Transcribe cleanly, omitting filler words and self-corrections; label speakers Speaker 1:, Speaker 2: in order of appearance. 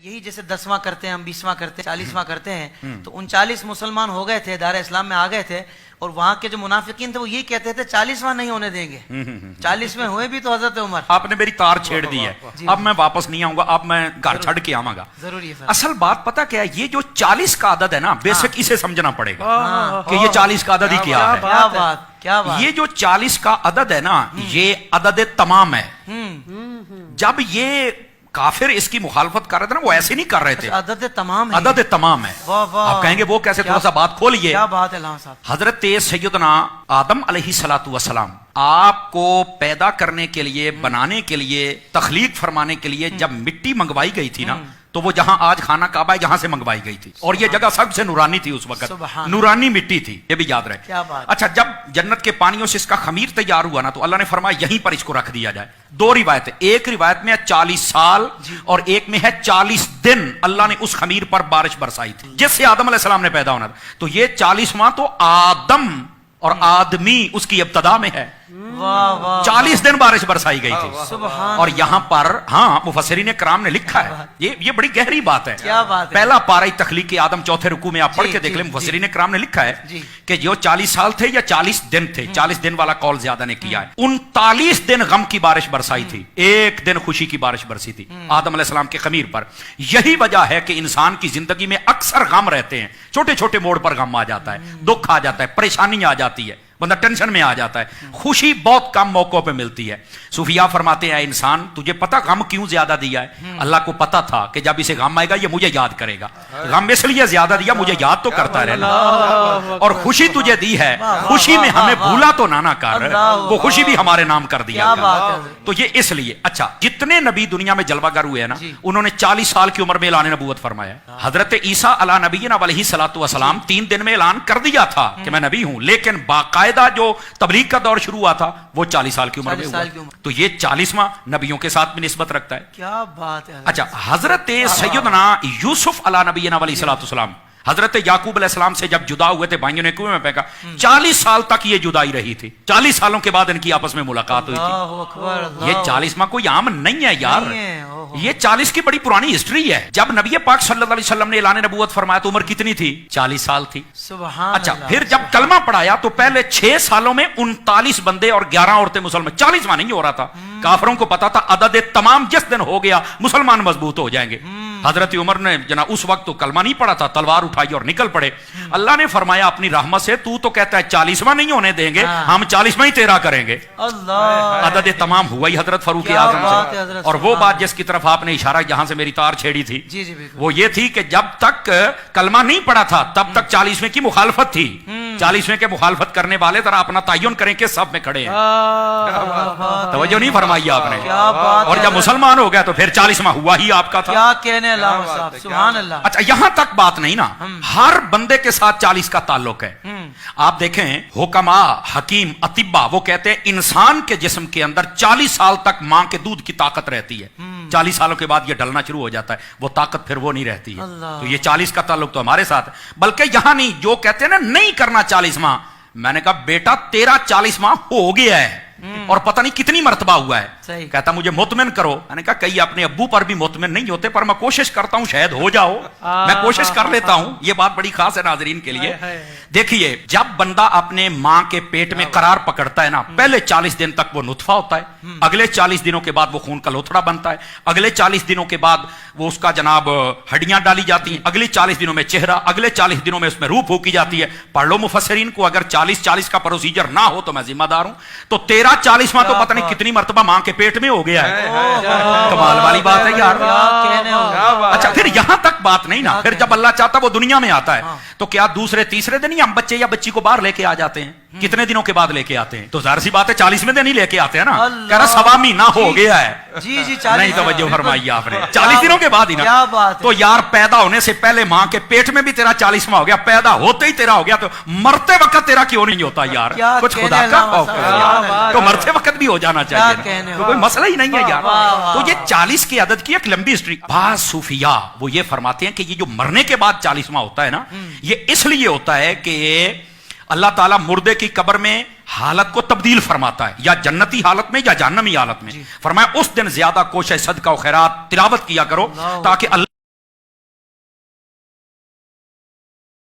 Speaker 1: یہی جیسے 10واں کرتے ہیں ہم 20واں کرتے ہیں 40واں کرتے ہیں تو 39 مسلمان ہو گئے تھے دار اسلام میں آ گئے تھے اور وہاں کے جو منافقین تھے وہ یہی کہتے تھے 40واں نہیں ہونے دیں گے 40ویں ہوئے بھی تو حضرت عمر
Speaker 2: آپ نے میری تار چھیڑ دی ہے اب میں واپس نہیں آؤں گا اب میں گھر چھڑ کے آؤں گا
Speaker 1: ضروری ہے
Speaker 2: اصل بات پتہ کیا ہے یہ جو 40 کا عدد ہے نا بیسک اسے سمجھنا پڑے گا کہ یہ 40 کا عدد ہی کیا ہے
Speaker 1: کیا بات
Speaker 2: یہ جو 40 کا عدد ہے نا یہ عدد تمام ہے جب یہ کافر اس کی مخالفت کر رہے تھے نا وہ ایسے نہیں کر رہے تھے
Speaker 1: عدد تمام ہے
Speaker 2: عدد تمام ہے آپ کہیں گے وہ کیسے تھوڑا سا بات کھولیے
Speaker 1: کیا بات ہے علامہ صاحب
Speaker 2: حضرت سیدنا آدم علیہ الصلوۃ والسلام آپ کو پیدا کرنے کے لیے بنانے کے لیے تخلیق فرمانے کے لیے جب مٹی منگوائی گئی تھی نا تو وہ جہاں آج خانہ کعبہ ہے جہاں سے منگوائی گئی تھی اور یہ جگہ سب سے نورانی تھی اس وقت نورانی مٹی تھی یہ بھی یاد رہے اچھا جب جنت کے پانیوں سے اس کا خمیر تیار ہوا نا تو اللہ نے فرمایا یہیں پر اس کو رکھ دیا جائے دو روایتیں ایک روایت میں 40 سال اور ایک میں ہے 40 دن اللہ نے اس خمیر پر بارش برسائی تھی جس سے آدم علیہ السلام نے پیدا ہونا تھا تو یہ 40واں تو آدم اور آدمی اس کی ابتدا میں ہے 40 دن بارش برسائی گئی تھی اور یہاں پر ہاں مفسرین کرام نے لکھا ہے یہ بڑی گہری بات ہے پہلا پارہ تخلیق آدم چوتھے رکوع میں آپ پڑھ کے دیکھ لیں مفسرین کرام نے لکھا ہے کہ جو 40 سال تھے یا 40 دن تھے 40 دن والا قول زیادہ نے کیا ہے 39 دن غم کی بارش برسائی تھی ایک دن خوشی کی بارش برسی تھی آدم علیہ السلام کے خمیر پر یہی وجہ ہے کہ انسان کی زندگی میں اکثر غم رہتے ہیں چھوٹے چھوٹے موڑ پر غم آ جاتا ہے دکھ آ جاتا ہے پریشانی آ جاتی ہے بندہ ٹینشن میں آ جاتا ہے خوشی بہت کم موقعوں پہ ملتی ہے صوفیاء فرماتے ہیں انسان تجھے پتا غم کیوں زیادہ دیا ہے اللہ کو پتا تھا کہ جب اسے غم آئے گا یہ مجھے یاد کرے گا غم اس لیے زیادہ دیا مجھے یاد تو کرتا رہنا اور خوشی تجھے دی ہے خوشی میں ہمیں بھولا تو نہ کر وہ خوشی بھی ہمارے نام کر دیا تو یہ اس لیے اچھا جتنے نبی دنیا میں جلوہ گر ہوئے ہیں نا انہوں نے 40 سال کی عمر میں اعلان نبوت فرمایا حضرت عیسیٰ علیہ نبینا علیہ الصلوۃ والسلام 3 دن میں اعلان کر دیا تھا کہ میں نبی ہوں لیکن باقاعدہ جو تبلیغ کا دور شروع ہوا تھا وہ 40 سال کی عمر میں ہوا تو یہ 40واں نبیوں کے ساتھ بھی نسبت رکھتا ہے
Speaker 1: کیا بات ہے
Speaker 2: اچھا حضرت سیدنا یوسف علیہ نبینا علیہ الصلوۃ والسلام حضرت یعقوب علیہ السلام سے جب جدا ہوئے تھے بھائیوں نے کنویں میں پھینکا 40 سال تک یہ جدائی رہی تھی 40 سالوں کے بعد ان کی آپس میں ملاقات ہوئی تھی یہ 40واں کوئی عام نہیں ہے یار یہ 40 کی بڑی پرانی ہسٹری ہے جب نبی پاک صلی اللہ علیہ وسلم نے اعلان نبوت فرمایا تو عمر کتنی تھی 40 سال تھی اچھا پھر جب کلمہ پڑھایا تو پہلے 6 سالوں میں 39 بندے اور 11 عورتیں مسلمان 40واں نہیں ہو رہا تھا کافروں کو پتا تھا عدد تمام جس دن ہو گیا مسلمان مضبوط ہو جائیں گے حضرت عمر نے جناب اس وقت تو کلمہ نہیں پڑھا تھا تلوار اٹھائی اور نکل پڑے اللہ نے فرمایا اپنی رحمت سے تو کہتا ہے 40واں نہیں ہونے دیں گے ہم 40واں ہی تیرا کریں گے عدد تمام ہوا ہی حضرت فاروق اعظم سے اور وہ بات جس کی طرف آپ نے اشارہ جہاں سے میری تار چھیڑی تھی وہ یہ تھی کہ جب تک کلمہ نہیں پڑھا تھا تب تک 40ویں کی مخالفت تھی 40ویں کے مخالفت کرنے والے ذرا اپنا تعین کریں کہ سب میں کھڑے ہیں توجہ نہیں فرمائی آپ نے اور جب مسلمان ہو گیا تو پھر 40واں ہوا ہی آپ کا تھا
Speaker 1: سبحان اللہ
Speaker 2: اچھا یہاں تک بات نہیں نا ہر بندے کے ساتھ 40 کا تعلق ہے آپ دیکھیں حکما حکیم اطباء وہ کہتے ہیں انسان کے جسم کے اندر 40 سال تک ماں کے دودھ کی طاقت رہتی ہے 40 سالوں کے بعد یہ ڈلنا شروع ہو جاتا ہے وہ طاقت پھر وہ نہیں رہتی ہے تو یہ 40 کا تعلق تو ہمارے ساتھ ہے بلکہ یہاں نہیں جو کہتے ہیں نا نہیں کرنا 40واں میں نے کہا بیٹا تیرا 40واں ہو گیا ہے اور پتہ نہیں کتنی مرتبہ ہوا ہے کہتا مجھے مطمئن کرو میں نے کہا کئی اپنے ابو پر بھی مطمئن نہیں ہوتے پر میں کوشش کرتا ہوں شاید ہو جاؤ میں کوشش کر لیتا ہوں یہ بات بڑی خاص ہے ناظرین کے لیے دیکھیے جب بندہ اپنے ماں کے پیٹ میں قرار پکڑتا ہے نا پہلے 40 دن تک وہ نطفہ ہوتا ہے اگلے 40 دنوں کے بعد وہ خون کا لوتھڑا بنتا ہے اگلے 40 دنوں کے بعد وہ اس کا جناب ہڈیاں ڈالی جاتی ہیں اگلے 40 دنوں میں چہرہ اگلے 40 دنوں میں اس میں روح پھونکی جاتی ہے پڑھ لو مفسرین کو اگر 40 کا پروسیجر نہ ہو تو میں ذمہ دار ہوں تو 40واں تو پتہ نہیں کتنی مرتبہ ماں کے پیٹ میں ہو گیا ہے کمال والی بات ہے یار اچھا پھر یہاں تک بات نہیں نا پھر جب اللہ چاہتا وہ دنیا میں آتا ہے تو کیا دوسرے تیسرے دن ہی ہم بچے یا بچی کو باہر لے کے آ جاتے ہیں کتنے دنوں کے بعد لے کے آتے ہیں تو ظاہر سی بات ہے 40ویں دن ہی لے کے آتے ہیں نا کہہ رہا سوا مہینہ ہو گیا ہے نہیں توجہ فرمائی آپ نے 40 دنوں کے بعد ہی نا تو یار پیدا ہونے سے پہلے ماں کے پیٹ میں بھی تیرا 40واں ہو گیا پیدا ہوتے ہی تیرا ہو گیا تو مرتے وقت تیرا کیوں نہیں ہوتا یار کچھ خدا کا خوف ہے تو مرتے وقت بھی ہو جانا چاہیے تو کوئی مسئلہ ہی نہیں ہے یار تو یہ 40 کی عدد کی ایک لمبی ہسٹری بعض صوفیاء وہ یہ فرماتے ہیں کہ یہ جو مرنے کے بعد 40واں ہوتا ہے نا یہ اس لیے ہوتا ہے کہ اللہ تعالیٰ مردے کی قبر میں حالت کو تبدیل فرماتا ہے یا جنتی حالت میں یا جہنمی حالت میں فرمایا اس دن زیادہ کوشش صدقہ و خیرات تلاوت کیا کرو تاکہ اللہ